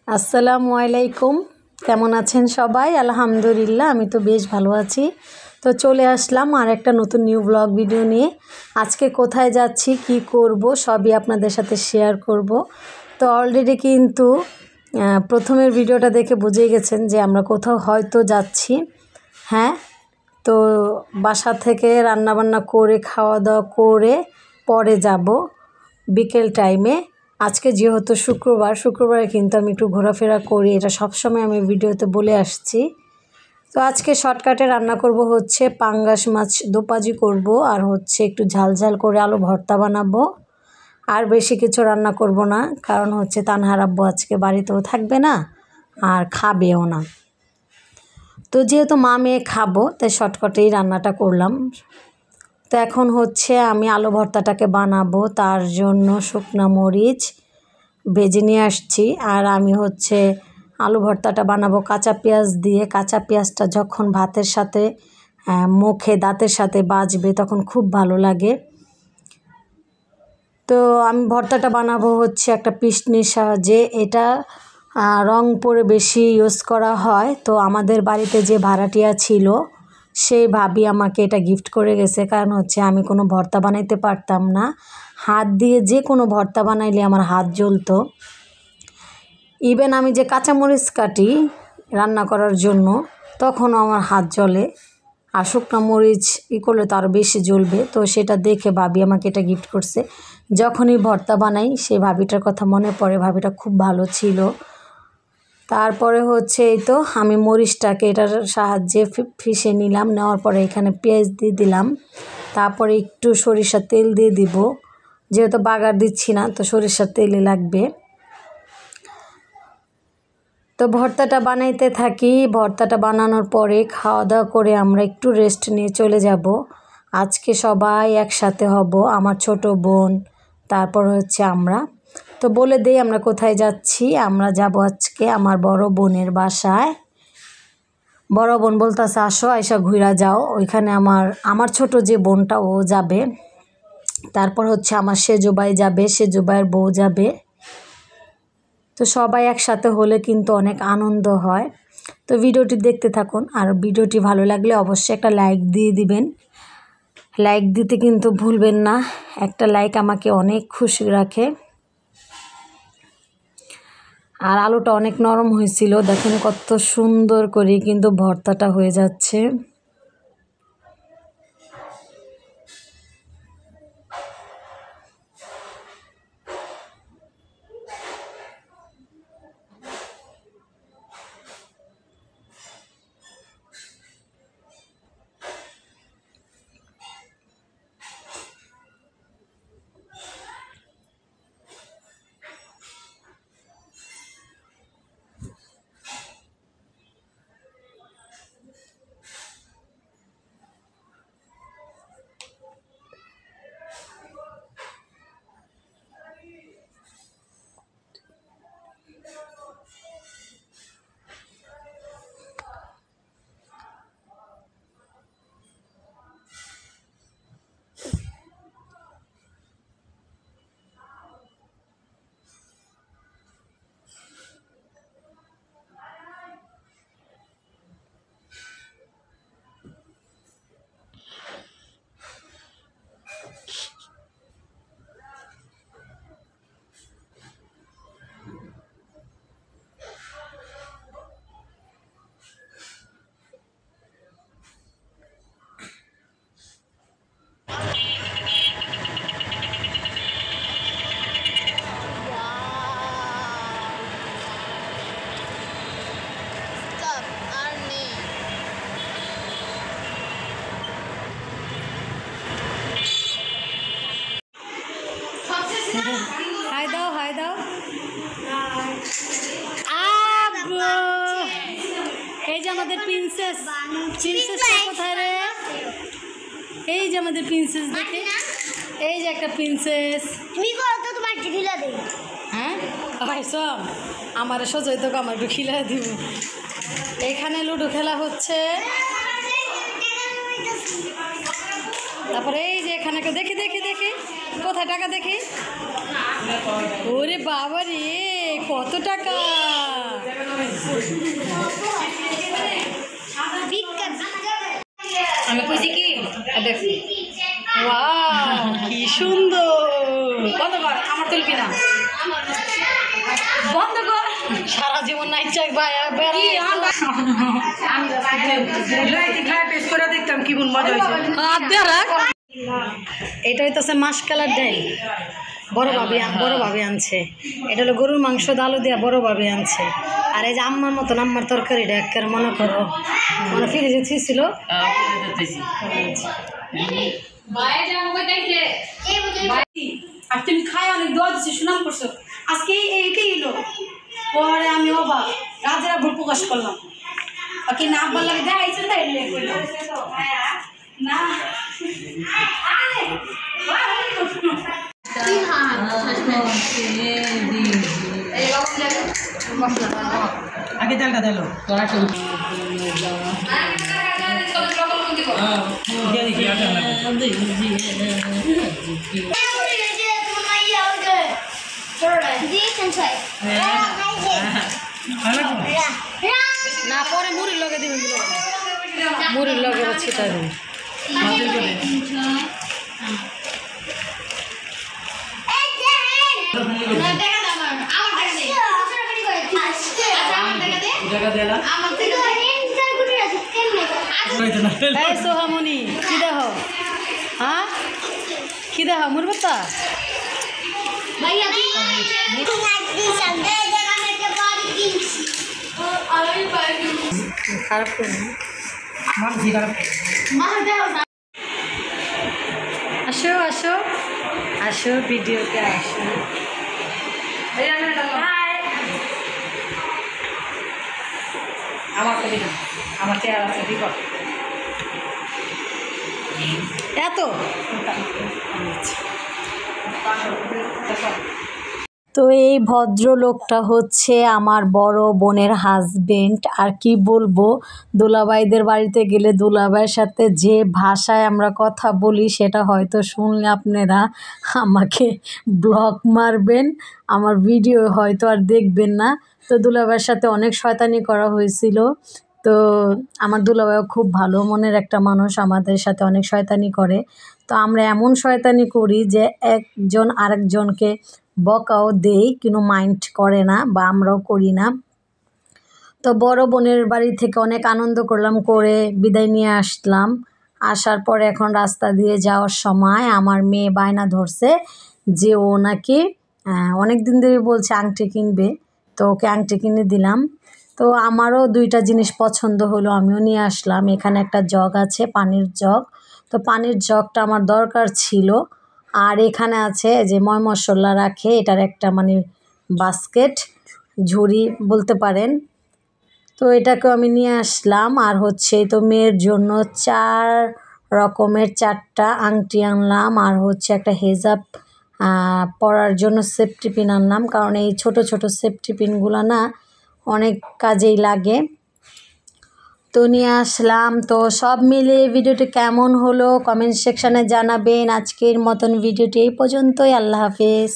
আসসালামু আলাইকুম। কেমন আছেন সবাই? আলহামদুলিল্লাহ, আমি তো বেশ ভালো আছি। তো চলে আসলাম আর একটা নতুন নিউ ব্লগ ভিডিও নিয়ে। আজকে কোথায় যাচ্ছি, কি করব, সবই আপনাদের সাথে শেয়ার করব। তো অলরেডি কিন্তু প্রথমের ভিডিওটা দেখে বুঝেই গেছেন যে আমরা কোথাও হয়তো যাচ্ছি। হ্যাঁ, তো বাসা থেকে রান্নাবান্না করে খাওয়া দাওয়া করে পরে যাব বিকেল টাইমে। আজকে যেহেতু শুক্রবারে কিন্তু আমি একটু ঘোরাফেরা করি, এটা সবসময় আমি ভিডিওতে বলে আসছি। তো আজকে শর্টকাটে রান্না করব হচ্ছে পাঙ্গাস মাছ দোপাজি করব, আর হচ্ছে একটু ঝালঝাল করে আলু ভর্তা বানাবো। আর বেশি কিছু রান্না করব না, কারণ হচ্ছে তানহার আব্বু আজকে বাড়িতেও থাকবে না আর খাবেও না। তো যেহেতু মা মেয়ে খাবো, তাই শর্টকাটেই রান্নাটা করলাম। তো এখন হচ্ছে আমি আলু ভর্তাটাকে বানাবো, তার জন্য শুকনো মরিচ ভেজে নিয়ে আসছি। আর আমি হচ্ছে আলু ভর্তাটা বানাবো কাঁচা পেঁয়াজ দিয়ে। কাঁচা পেঁয়াজটা যখন ভাতের সাথে মুখে দাঁতের সাথে বাজবে তখন খুব ভালো লাগে। তো আমি ভর্তাটা বানাবো হচ্ছে একটা পিসনির সাহায্যে। এটা রংপুরে বেশি ইউজ করা হয়। তো আমাদের বাড়িতে যে ভাড়াটিয়া ছিল সেই ভাবি আমাকে এটা গিফট করে গেছে, কারণ হচ্ছে আমি কোনো ভর্তা বানাইতে পারতাম না। হাত দিয়ে যে কোনো ভর্তা বানাইলে আমার হাত জ্বলতো। ইভেন আমি যে কাঁচামরিচ কাটি রান্না করার জন্য তখনও আমার হাত জ্বলে, আর শুকনো মরিচ করলে তো আরও বেশি জ্বলবে। তো সেটা দেখে ভাবি আমাকে এটা গিফট করছে। যখনই ভর্তা বানাই সেই ভাবিটার কথা মনে পড়ে, ভাবিটা খুব ভালো ছিল। তারপরে হচ্ছে এই তো আমি মরিচটাকে এটার সাহায্যে পিষে নিলাম। নেওয়ার পরে এখানে পেঁয়াজ দিয়ে দিলাম, তারপরে একটু সরিষার তেল দিয়ে দিব। যেহেতু বাগার দিচ্ছি না, তো সরিষার তেলই লাগবে। তো ভর্তাটা বানাইতে থাকি। ভর্তাটা বানানোর পরে খাওয়া দাওয়া করে আমরা একটু রেস্ট নিয়ে চলে যাব। আজকে সবাই একসাথে হব, আমার ছোট বোন, তারপর হচ্ছে আমরা। তো বলে দেই আমরা কোথায় যাচ্ছি। আমরা যাব আজকে আমার বড় বোনের বাসায়। বড় বোন বলতেছে আসো, আইসা ঘুরা যাও। ওইখানে আমার ছোট যে বোনটা ও যাবে, তারপর হচ্ছে আমার সেজো ভাই যাবে, সেজো ভাইয়ের বউ যাবে। তো সবাই একসাথে হলে কিন্তু অনেক আনন্দ হয়। তো ভিডিওটি দেখতে থাকুন, আর ভিডিওটি ভালো লাগলে অবশ্যই একটা লাইক দিয়ে দিবেন। লাইক দিতে কিন্তু ভুলবেন না, একটা লাইক আমাকে অনেক খুশি রাখে। আর আলুটা অনেক নরম হয়েছিল, দেখেন কত সুন্দর করে কিন্তু ভর্তাটা হয়ে যাচ্ছে। হাই দাও, হাই দাও। এই যে আমাদের প্রিন্সেস, প্রিন্সেসটা কোথায় রে? এই যে আমাদের প্রিন্সেস, দেখে এই যে একটা প্রিন্সেস। তুমি করো তো, তোমার খিলা দেই। হ্যাঁ ভাই সব আমার সোজই তো আমার একটু খিলা দিব। এখানে লুডো খেলা হচ্ছে, তারপরে এই যে এখানে দেখি দেখি দেখি কোথায় টাকা দেখি। ওরে বাবা রে, কত টাকা! আমি কইছি কি দেখ ওয়াও কি সুন্দর বন্ধ কর আমার তুলবি না বন্ধ কর সারা জীবন নাই চাই ভাই দেখতাম কি মজা এটা হইতেছে মাসকালার ডাল বড় ভাবি আনছে এটা হলো গরুর মাংস আলু দিয়া বড় ভাবি আনছে আর এই যে আম্মার মতন আম্মার তরকারিটা একের মনে করো মানে ফ্রিজে ছিল আর তুমি খাই অনেক দোয়া দিচ্ছি সুনাম করছো আজকে এইটাই এলো পরে আমি অবাক রাজের ভুল প্রকাশ করলাম ওকে না আব্বার লাগে দেখাইছে তাই না আগে তেলটা দিল না পরে মুড়ির লগে দিবেন মুড়ির লগে ছিটা দিন সোহামনি কি দেহ হ্যাঁ কি দেহ মুরবতা খারাপ করে আসো আসো আসো ভিডিওতে আসো আমার কবি না আমার চেহারা আছে বিপদ এত তো এই ভদ্রলোকটা হচ্ছে আমার বড় বোনের হাজবেন্ড আর কি বলবো দুলাভাইদের বাড়িতে গেলে দুলাভাইয়ের সাথে যে ভাষায় আমরা কথা বলি সেটা হয়তো শুনলে আপনারা আমাকে ব্লক মারবেন আমার ভিডিও হয়তো আর দেখবেন না তো দুলাভাইয়ের সাথে অনেক শয়তানি করা হয়েছিল তো আমার দুলাভাইও খুব ভালো মনের একটা মানুষ আমাদের সাথে অনেক শয়তানি করে তো আমরা এমন শয়তানি করি যে একজন আরেকজনকে বকাও দেই কিন্তু মাইন্ড করে না বা আমরাও করি না তো বড় বোনের বাড়ি থেকে অনেক আনন্দ করলাম করে বিদায় নিয়ে আসলাম আসার পরে এখন রাস্তা দিয়ে যাওয়ার সময় আমার মেয়ে বায়না ধরছে যে ও নাকি অনেক দিন ধরে বলছে আংটি কিনবে তো ওকে আংটি কিনে দিলাম তো আমারও দুইটা জিনিস পছন্দ হলো আমিও নিয়ে আসলাম এখানে একটা জগ আছে পানির জগ তো পানির জগটা আমার দরকার ছিল আর এখানে আছে যে ময় মশলা রাখে এটার একটা মানে বাস্কেট ঝুড়ি বলতে পারেন তো এটাকেও আমি নিয়ে আসলাম আর হচ্ছে তো মেয়ের জন্য 4 রকমের 4টা আংটি আনলাম আর হচ্ছে একটা হেজাব পরার জন্য সেফটি পিন আনলাম কারণ এই ছোট ছোট সেফটি পিনগুলো না অনেক কাজেই লাগে তো নিয়ে আসলাম তো সব মিলে ভিডিওটি কেমন হলো কমেন্ট সেকশানে জানাবেন আজকের মতন ভিডিওটি এই পর্যন্তই আল্লাহ হাফেজ।